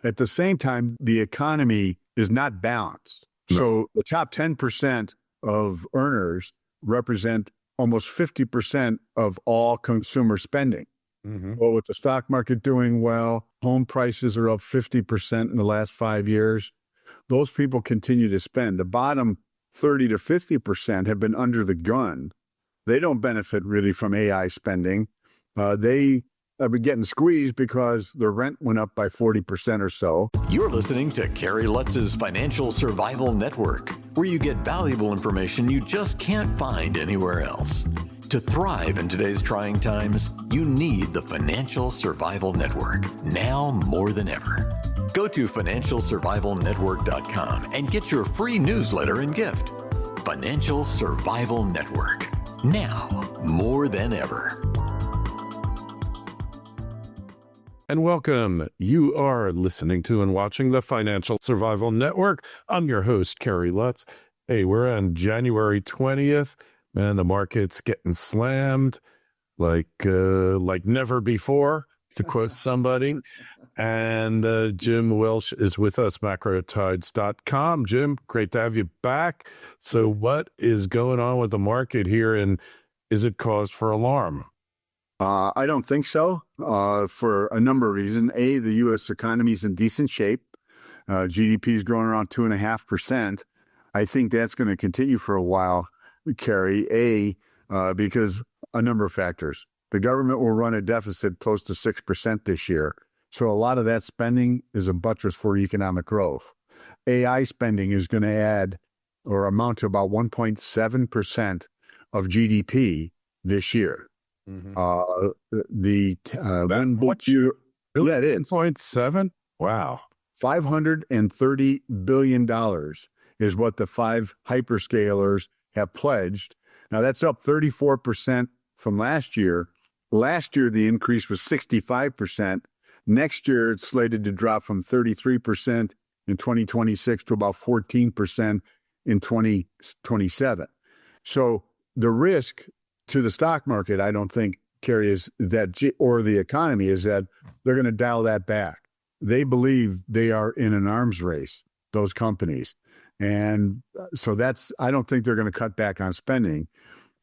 At the same time, the economy is not balanced. No. So the top 10% of earners represent almost 50% of all consumer spending. Mm-hmm. Well, with the stock market doing well, home prices are up 50% in the last 5 years. Those people continue to spend. The bottom 30 to 50% have been under the gun. They don't benefit really from AI spending. They have been getting squeezed because their rent went up by 40% or so. You're listening to Kerry Lutz's Financial Survival Network, where you get valuable information you just can't find anywhere else. To thrive in today's trying times, you need the Financial Survival Network, now more than ever. Go to financialsurvivalnetwork.com and get your free newsletter and gift. Financial Survival Network, now more than ever. And welcome. You are listening to and watching the Financial Survival Network. I'm your host, Kerry Lutz. Hey, we're on January 20th. Man, the market's getting slammed like never before, to quote somebody. And Jim Welsh is with us, macrotides.com. Jim, great to have you back. So what is going on with the market here, and is it cause for alarm? I don't think so, for a number of reasons. A, the U.S. economy is in decent shape. GDP is growing around 2.5%. I think that's going to continue for a while, Kerry. Because a number of factors. The government will run a deficit close to 6% this year. So a lot of that spending is a buttress for economic growth. AI spending is going to add or amount to about 1.7% of GDP this year. Mm-hmm. Really? Yeah, it is. 1.7? Wow. $530 billion is what the 5 hyperscalers have pledged. Now, that's up 34% from last year. Last year, the increase was 65%. Next year, it's slated to drop from 33% in 2026 to about 14% in 2027. So the risk to the stock market, I don't think, Kerry, is that, or the economy, is that they're going to dial that back. They believe they are in an arms race, those companies. And so I don't think they're going to cut back on spending.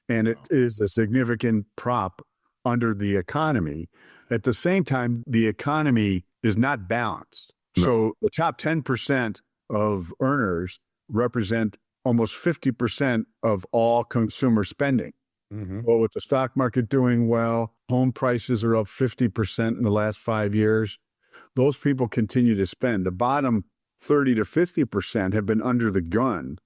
And it is a significant prop under the economy. At the same time, the economy is not balanced. No. So the top 10% of earners represent almost 50% of all consumer spending. Mm-hmm. Well, with the stock market doing well, home prices are up 50% in the last 5 years. Those people continue to spend. The bottom 30 to 50% have been under the gun.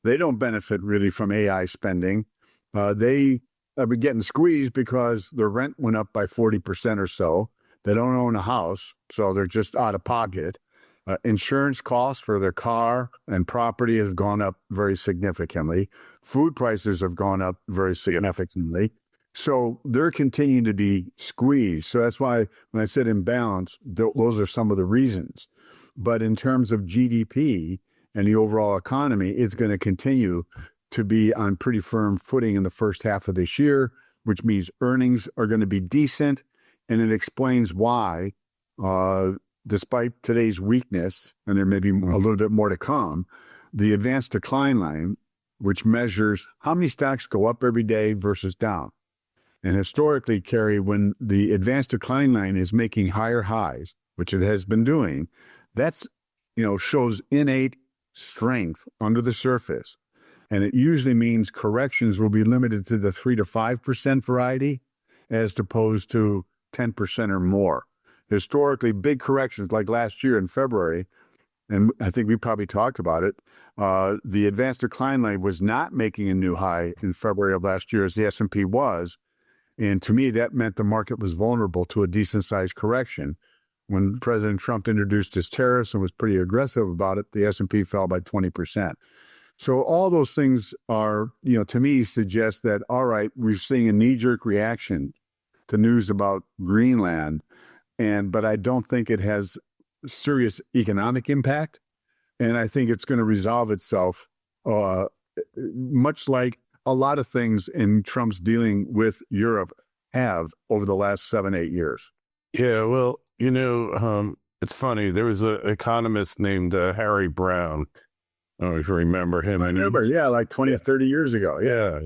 They don't benefit really from AI spending. They have been getting squeezed because their rent went up by 40% or so. They don't own a house, so they're just out of pocket. Insurance costs for their car and property have gone up very significantly. Food prices have gone up very significantly. So they're continuing to be squeezed. So that's why when I said imbalance, those are some of the reasons. But in terms of GDP and the overall economy, it's going to continue to be on pretty firm footing in the first half of this year, which means earnings are going to be decent. And it explains why, despite today's weakness, and there may be a little bit more to come, the advanced decline line, which measures how many stocks go up every day versus down. And historically, Kerry, when the advanced decline line is making higher highs, which it has been doing, that's, shows innate strength under the surface. And it usually means corrections will be limited to the 3 to 5% variety as opposed to 10% or more. Historically, big corrections like last year in February, and I think we probably talked about it, the advanced decline line was not making a new high in February of last year as the S&P was. And to me, that meant the market was vulnerable to a decent-sized correction. When President Trump introduced his tariffs and was pretty aggressive about it, the S&P fell by 20%. So all those things are, to me, suggest that, all right, we're seeing a knee-jerk reaction to news about Greenland, but I don't think it has serious economic impact. And I think it's going to resolve itself, much like a lot of things in Trump's dealing with Europe have over the last 7-8 years. Yeah, well, It's funny. There was an economist named Harry Brown. I don't know if you remember him. I remember, yeah, like 20 or 30 years ago. Yeah.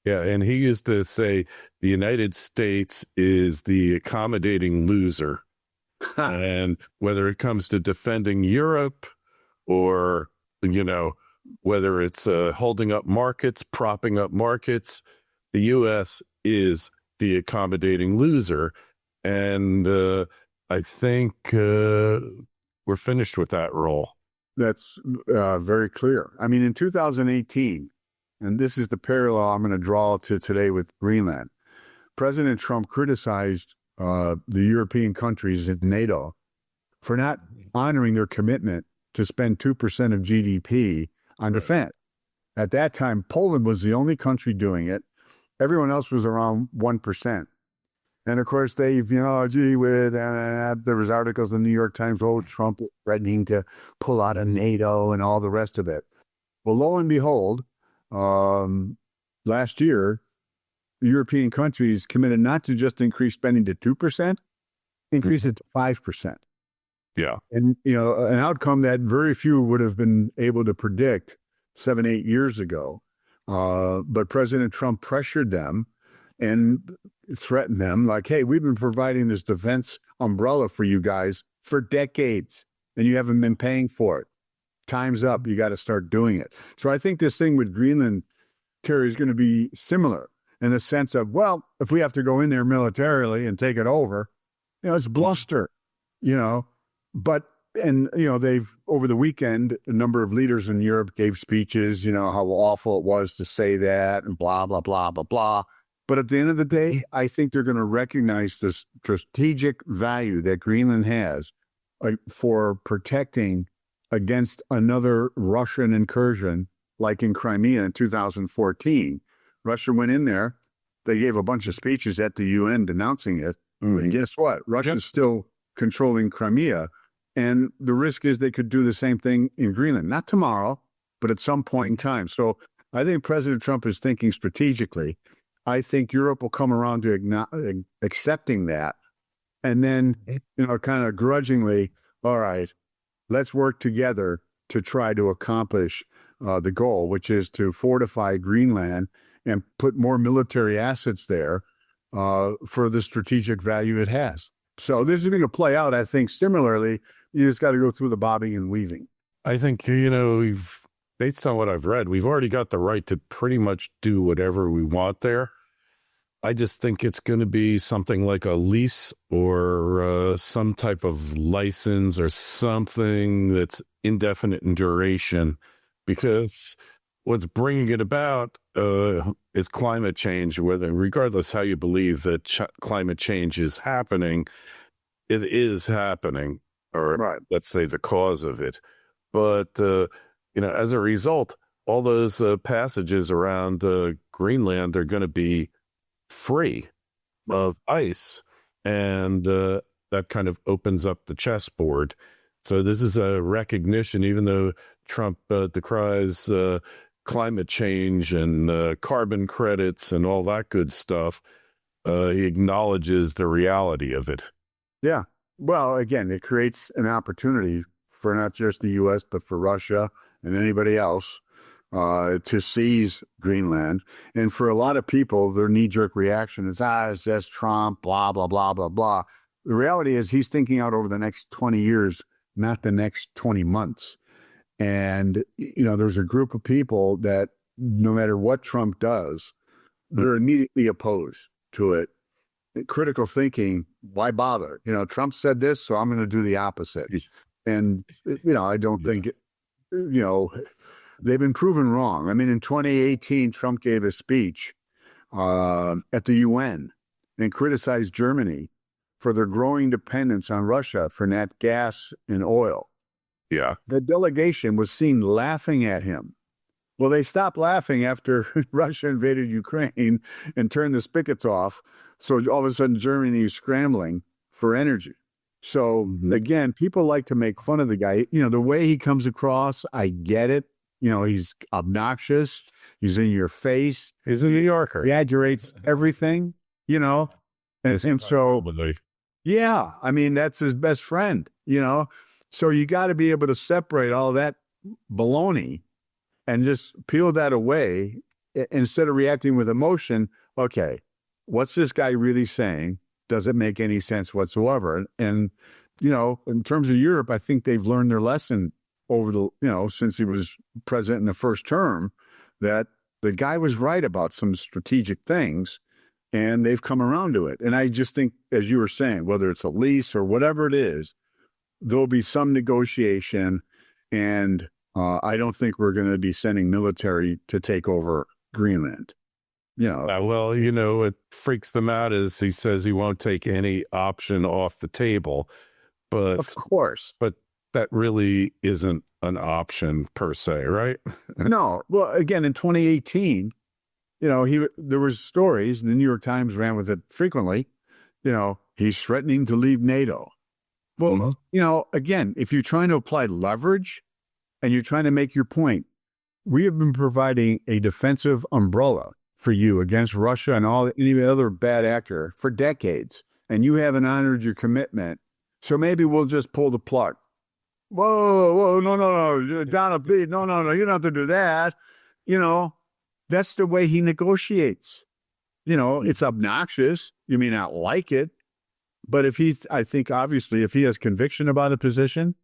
Yeah. And he used to say the United States is the accommodating loser. And whether it comes to defending Europe or, whether it's holding up markets, propping up markets, the U.S. is the accommodating loser. And I think we're finished with that role. That's very clear. I mean, in 2018, and this is the parallel I'm going to draw to today with Greenland, President Trump criticized the European countries in NATO for not honoring their commitment to spend 2% of GDP on defense. At that time, Poland was the only country doing it. Everyone else was around 1%. And of course, there was articles in the New York Times, Trump threatening to pull out of NATO and all the rest of it. Well, lo and behold, last year, European countries committed not to just increase spending to 2%, increase it to 5%. Yeah. And, an outcome that very few would have been able to predict 7-8 years ago. But President Trump pressured them and threatened them like, hey, we've been providing this defense umbrella for you guys for decades, and you haven't been paying for it. Time's up. You got to start doing it. So I think this thing with Greenland, Kerry, is going to be similar in the sense of, well, if we have to go in there militarily and take it over, it's bluster, But, they've, over the weekend, a number of leaders in Europe gave speeches, how awful it was to say that and blah, blah, blah, blah, blah. But at the end of the day, I think they're going to recognize the strategic value that Greenland has for protecting against another Russian incursion, like in Crimea in 2014. Russia went in there. They gave a bunch of speeches at the UN denouncing it. Mm-hmm. And guess what? Russia's still controlling Crimea. And the risk is they could do the same thing in Greenland. Not tomorrow, but at some point in time. So I think President Trump is thinking strategically. I think Europe will come around to accepting that. And then, kind of grudgingly, all right, let's work together to try to accomplish the goal, which is to fortify Greenland and put more military assets there for the strategic value it has. So this is going to play out, I think, similarly. You just got to go through the bobbing and weaving. I think, based on what I've read, we've already got the right to pretty much do whatever we want there. I just think it's going to be something like a lease or some type of license or something that's indefinite in duration, because what's bringing it about is climate change. Regardless how you believe that climate change is happening, it is happening, or right. Let's say the cause of it. But as a result, all those passages around Greenland are going to be free of ice, and that kind of opens up the chessboard. So this is a recognition, even though Trump decries climate change and carbon credits and all that good stuff, he acknowledges the reality of it. Yeah. Well, again, it creates an opportunity for not just the U.S., but for Russia and anybody else to seize Greenland. And for a lot of people, their knee-jerk reaction is, it's just Trump, blah, blah, blah, blah, blah. The reality is he's thinking out over the next 20 years, not the next 20 months. And, there's a group of people that no matter what Trump does, they're immediately opposed to it. Critical thinking, why bother? Trump said this, so I'm going to do the opposite. And, I don't think, they've been proven wrong. I mean, in 2018, Trump gave a speech at the UN and criticized Germany for their growing dependence on Russia for nat gas and oil. Yeah. The delegation was seen laughing at him. Well, they stopped laughing after Russia invaded Ukraine and turned the spigots off. So all of a sudden, Germany is scrambling for energy. So again, people like to make fun of the guy. The way he comes across, I get it. He's obnoxious. He's in your face. He's a New Yorker. He exaggerates everything, And so, Yeah, I mean, that's his best friend, you know? So you got to be able to separate all that baloney and just peel that away instead of reacting with emotion. Okay, what's this guy really saying? Does it make any sense whatsoever? And, you know, in terms of Europe, I think they've learned their lesson over the, you know, since he was president in the first term, that the guy was right about some strategic things, and they've come around to it. And I just think, as you were saying, whether it's a lease or whatever it is, there'll be some negotiation. And I don't think we're going to be sending military to take over Greenland. You know, Well, you know, what freaks them out is he says he won't take any option off the table, of course. but that really isn't an option per se, right? No. Well, again, in 2018, you know, there was stories, and the New York Times ran with it frequently. You know, he's threatening to leave NATO. Well, you know, again, if you're trying to apply leverage and you're trying to make your point, we have been providing a defensive umbrella for you against Russia and any other bad actor for decades, and you haven't honored your commitment. So maybe we'll just pull the plug. Whoa, no, Donald B, no, you don't have to do that. You know, that's the way he negotiates. You know, it's obnoxious. You may not like it, but I think obviously if he has conviction about a position,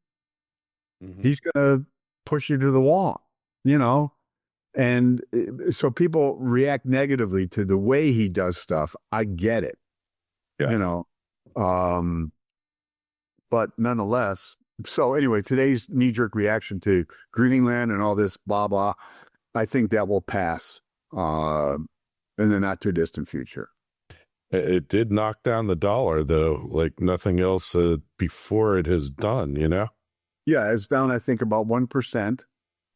he's going to push you to the wall, you know? And so people react negatively to the way he does stuff. I get it, you know? But nonetheless, so anyway, today's knee-jerk reaction to Greenland and all this blah, blah, I think that will pass in the not-too-distant future. It did knock down the dollar, though, like nothing else before it has done, you know? Yeah, it's down, I think, about 1%,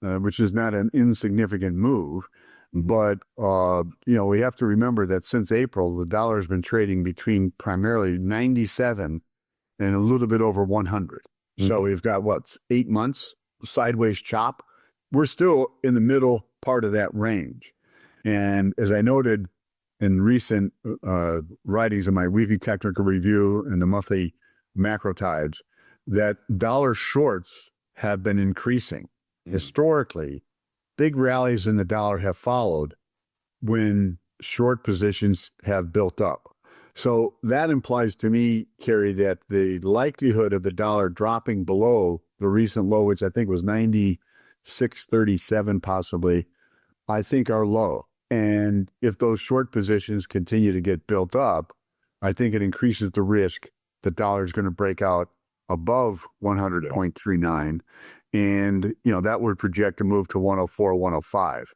which is not an insignificant move. But, you know, we have to remember that since April, the dollar has been trading between primarily 97 and a little bit over 100. So we've got, 8 months sideways chop. We're still in the middle part of that range. And as I noted in recent writings in my weekly technical review and the monthly macro tides, that dollar shorts have been increasing. Historically, big rallies in the dollar have followed when short positions have built up. So that implies to me, Kerry, that the likelihood of the dollar dropping below the recent low, which I think was 96.37 possibly, I think are low. And if those short positions continue to get built up, I think it increases the risk the dollar is going to break out above 100.39. And, you know, that would project a move to 104, 105.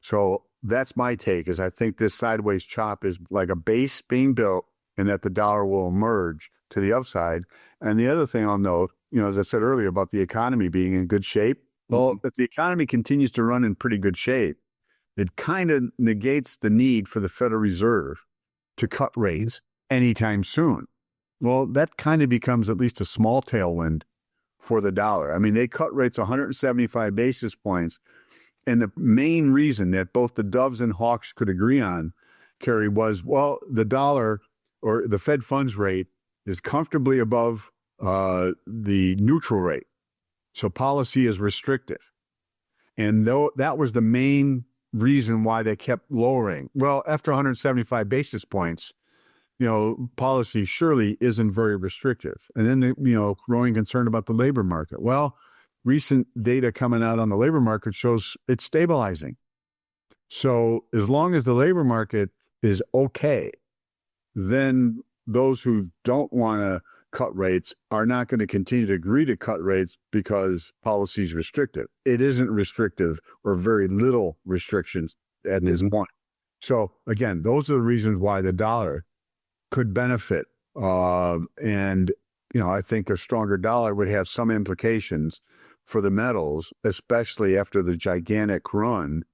So that's my take, is I think this sideways chop is like a base being built and that the dollar will emerge to the upside. And the other thing I'll note, you know, as I said earlier about the economy being in good shape, well, if the economy continues to run in pretty good shape, it kind of negates the need for the Federal Reserve to cut rates anytime soon. Well, that kind of becomes at least a small tailwind for the dollar. I mean, they cut rates 175 basis points. And the main reason that both the doves and hawks could agree on, Kerry, was, well, the dollar or the Fed funds rate is comfortably above the neutral rate. So policy is restrictive. And though that was the main reason why they kept lowering. Well, after 175 basis points, you know, policy surely isn't very restrictive. And then, you know, growing concern about the labor market. Well, recent data coming out on the labor market shows it's stabilizing. So as long as the labor market is okay, then those who don't want to cut rates are not going to continue to agree to cut rates because policy is restrictive. It isn't restrictive, or very little restrictions at this point. So again, those are the reasons why the dollar could benefit. And, you know, I think a stronger dollar would have some implications for the metals, especially after the gigantic run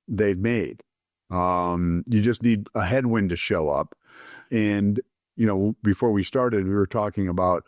they've made. You just need a headwind to show up. And, you know, before we started, we were talking about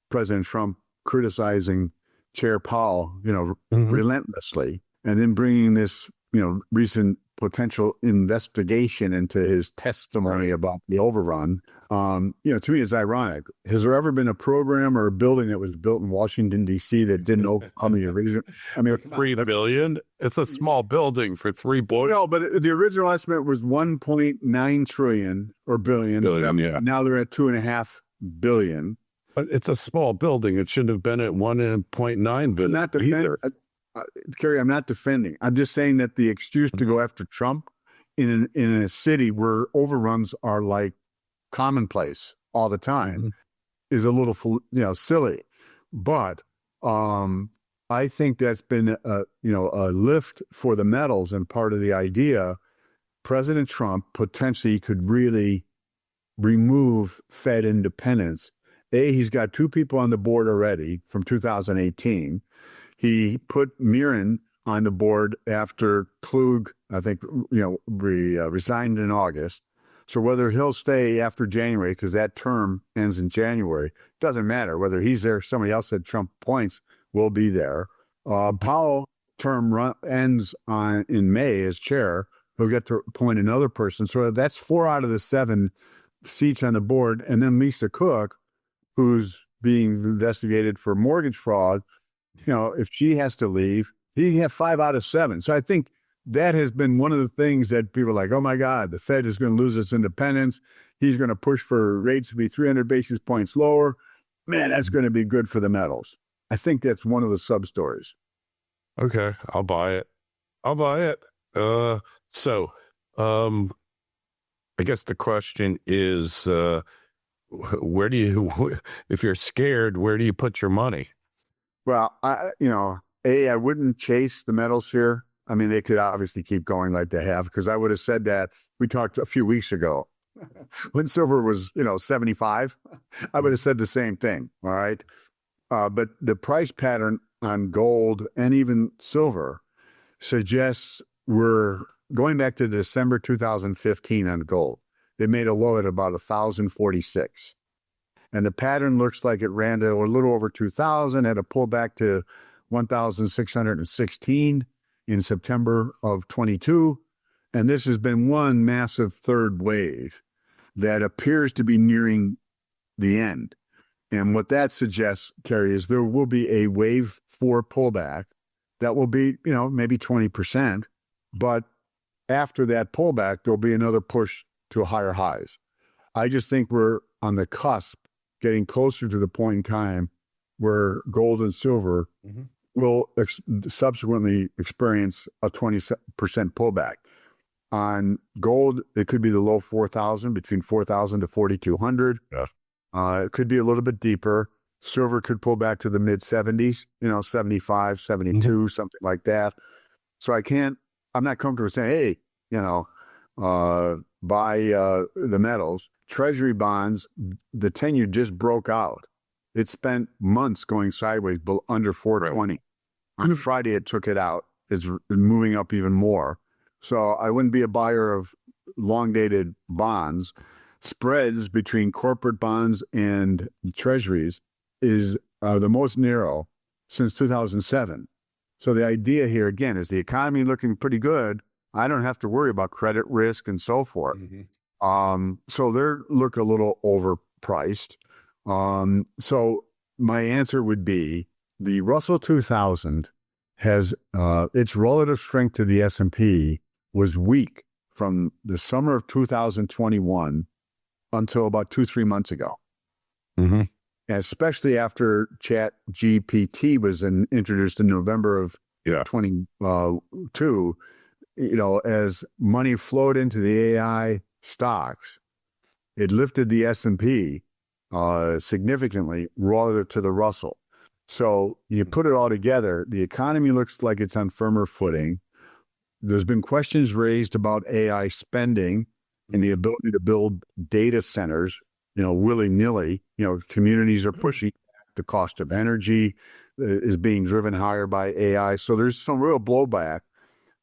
President Trump criticizing Chair Powell, you know, relentlessly, and then bringing this, you know, recent potential investigation into his testimony about the overrun. To me, it's ironic. Has there ever been a program or a building that was built in Washington, D.C. that didn't overcome the original? I mean, $3 billion. It's a small building for $3 billion. no, but the original estimate was 1.9 trillion or billion. Billion, yeah. Now they're at 2.5 billion. But it's a small building. It shouldn't have been at 1.9 billion. Not defending, Kerry. I'm not defending. I'm just saying that the excuse to go after Trump in a city where overruns are like commonplace all the time is a little, silly. But I think that's been a lift for the metals, and part of the idea. President Trump potentially could really remove Fed independence. He's got 2 people on the board already from 2018. He put Mirren on the board after Klug, I think, resigned in August. So whether he'll stay after January, because that term ends in January, doesn't matter. Whether he's there, somebody else that Trump appoints will be there. Powell term ends in May as chair. He'll get to appoint another person. So that's 4 out of the 7 seats on the board. And then Lisa Cook, who's being investigated for mortgage fraud, if she has to leave, he have 5 out of 7. So I think that has been one of the things that people are like, oh my God, the Fed is going to lose its independence. He's going to push for rates to be 300 basis points lower. Man, that's going to be good for the metals. I think that's one of the sub-stories. Okay, I'll buy it. So I guess the question is, where do you, if you're scared, where do you put your money? Well, I wouldn't chase the metals here. I mean, they could obviously keep going like they have, because I would have said that. We talked a few weeks ago when silver was, 75. I would have said the same thing. All right. But the price pattern on gold and even silver suggests we're going back to December 2015 on gold. They made a low at about 1,046. And the pattern looks like it ran to a little over 2,000, had a pullback to 1,616 in September of 22. And this has been one massive third wave that appears to be nearing the end. And what that suggests, Kerry, is there will be a wave 4 pullback that will be, maybe 20%. But after that pullback, there'll be another push to higher highs. I just think we're on the cusp, getting closer to the point in time where gold and silver will subsequently experience a 20% pullback. On gold, it could be the low 4,000, between 4,000 to 4,200. Yeah. It could be a little bit deeper. Silver could pull back to the mid 70s, 75, 72, something like that. So I'm not comfortable saying, hey, buy the metals. Treasury bonds, the 10-year just broke out. It spent months going sideways under 420. Right. On Friday, it took it out. It's moving up even more. So I wouldn't be a buyer of long-dated bonds. Spreads between corporate bonds and treasuries are the most narrow since 2007. So the idea here, again, is the economy looking pretty good. I don't have to worry about credit risk and so forth. So they look a little overpriced. So my answer would be the Russell 2000 has its relative strength to the S&P was weak from the summer of 2021 until about 2-3 months ago. And especially after Chat GPT was introduced in November of 22, as money flowed into the AI stocks, it lifted the S&P significantly relative to the Russell. So you put it all together, the economy looks like it's on firmer footing. There's been questions raised about AI spending and the ability to build data centers, willy-nilly. Communities are pushing back. The cost of energy is being driven higher by AI. So there's some real blowback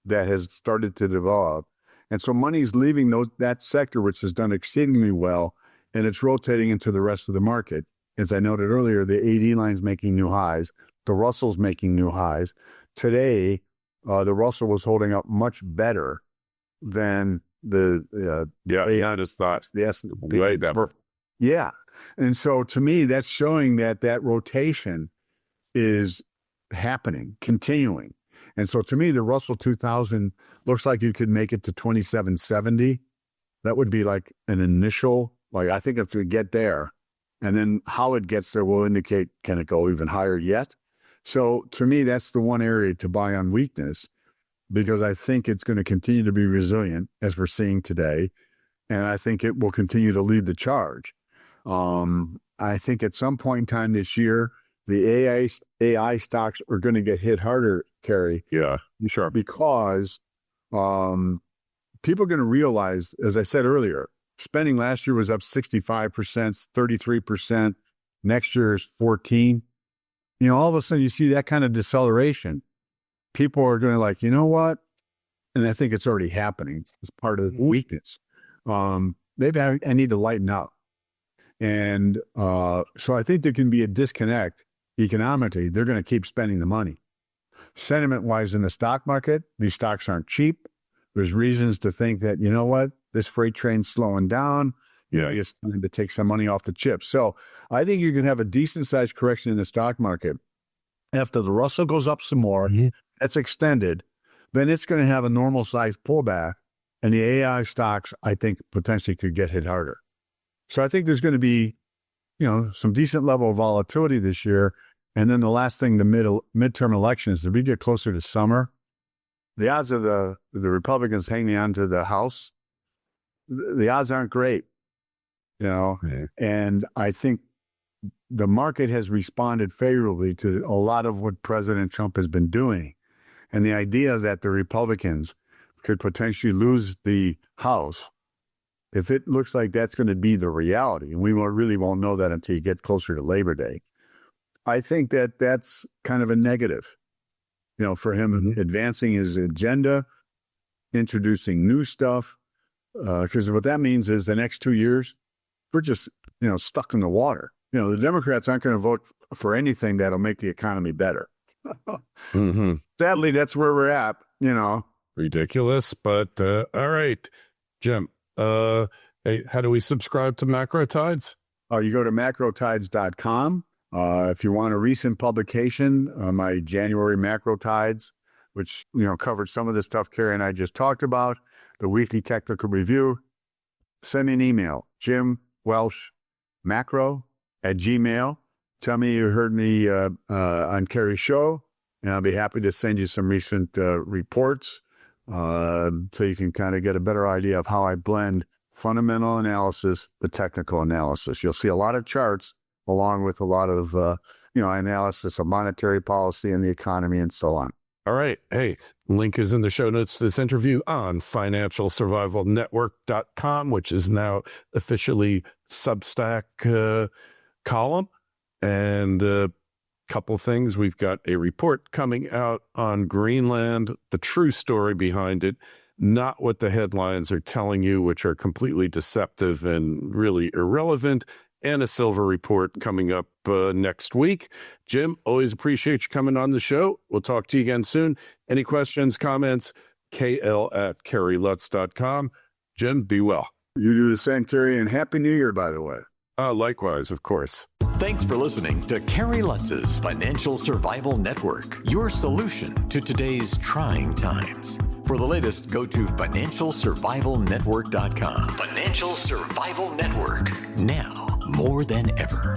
that has started to develop. And so money's leaving that sector, which has done exceedingly well, and it's rotating into the rest of the market. As I noted earlier, the AD line's making new highs. The Russell's making new highs. Today, the Russell was holding up much better than the I just thought the S&P. way better. Yeah. And so to me, that's showing that that rotation is happening, continuing. And so to me, the Russell 2000 looks like you could make it to 2770. That would be like an initial, like I think if we get there, and then how it gets there will indicate, can it go even higher yet? So to me, that's the one area to buy on weakness, because I think it's going to continue to be resilient as we're seeing today. And I think it will continue to lead the charge. I think at some point in time this year, the AI stocks are going to get hit harder, Kerry. Yeah, sure. Because people are going to realize, as I said earlier, spending last year was up 65%, 33%. Next year is 14%. You know, all of a sudden you see that kind of deceleration. People are going to like, you know what? And I think it's already happening as part of the weakness. Maybe I need to lighten up. And so I think there can be a disconnect economically. They're going to keep spending the money. Sentiment-wise in the stock market, these stocks aren't cheap. There's reasons to think that, you know what, this freight train's slowing down. Yeah, it's time to take some money off the chips. So I think you can have a decent-sized correction in the stock market. After the Russell goes up some more, that's extended, then it's going to have a normal-sized pullback. And the AI stocks, I think, potentially could get hit harder. So I think there's going to be, you know, some decent level of volatility this year. And then the last thing, the midterm elections, as we get closer to summer, the odds of the Republicans hanging on to the House, the odds aren't great, you know. Yeah. And I think the market has responded favorably to a lot of what President Trump has been doing. And the idea that the Republicans could potentially lose the House, if it looks like that's going to be the reality, and we really won't know that until you get closer to Labor Day, I think that that's kind of a negative, you know, for him advancing his agenda, introducing new stuff, because what that means is the next 2 years, we're just, you know, stuck in the water. You know, the Democrats aren't going to vote for anything that'll make the economy better. Sadly, that's where we're at, you know. Ridiculous, but all right. Jim, hey, how do we subscribe to Macro Tides? You go to macrotides.com. If you want a recent publication, my January Macro Tides, which, you know, covered some of the stuff Kerry and I just talked about, the weekly technical review, send me an email, Jim Welsh Macro @gmail.com. Tell me you heard me on Kerry's show, and I'll be happy to send you some recent reports so you can kind of get a better idea of how I blend fundamental analysis with technical analysis. You'll see a lot of charts along with a lot of analysis of monetary policy and the economy and so on. All right. Hey, link is in the show notes to this interview on financialsurvivalnetwork.com, which is now officially Substack column. And a couple things. We've got a report coming out on Greenland, the true story behind it, not what the headlines are telling you, which are completely deceptive and really irrelevant, and a silver report coming up next week. Jim, always appreciate you coming on the show. We'll talk to you again soon. Any questions, comments, kl@kerrylutz.com. Jim, be well. You do the same, Kerry, and Happy New Year, by the way. Likewise, of course. Thanks for listening to Kerry Lutz's Financial Survival Network, your solution to today's trying times. For the latest, go to financialsurvivalnetwork.com. Financial Survival Network, now more than ever.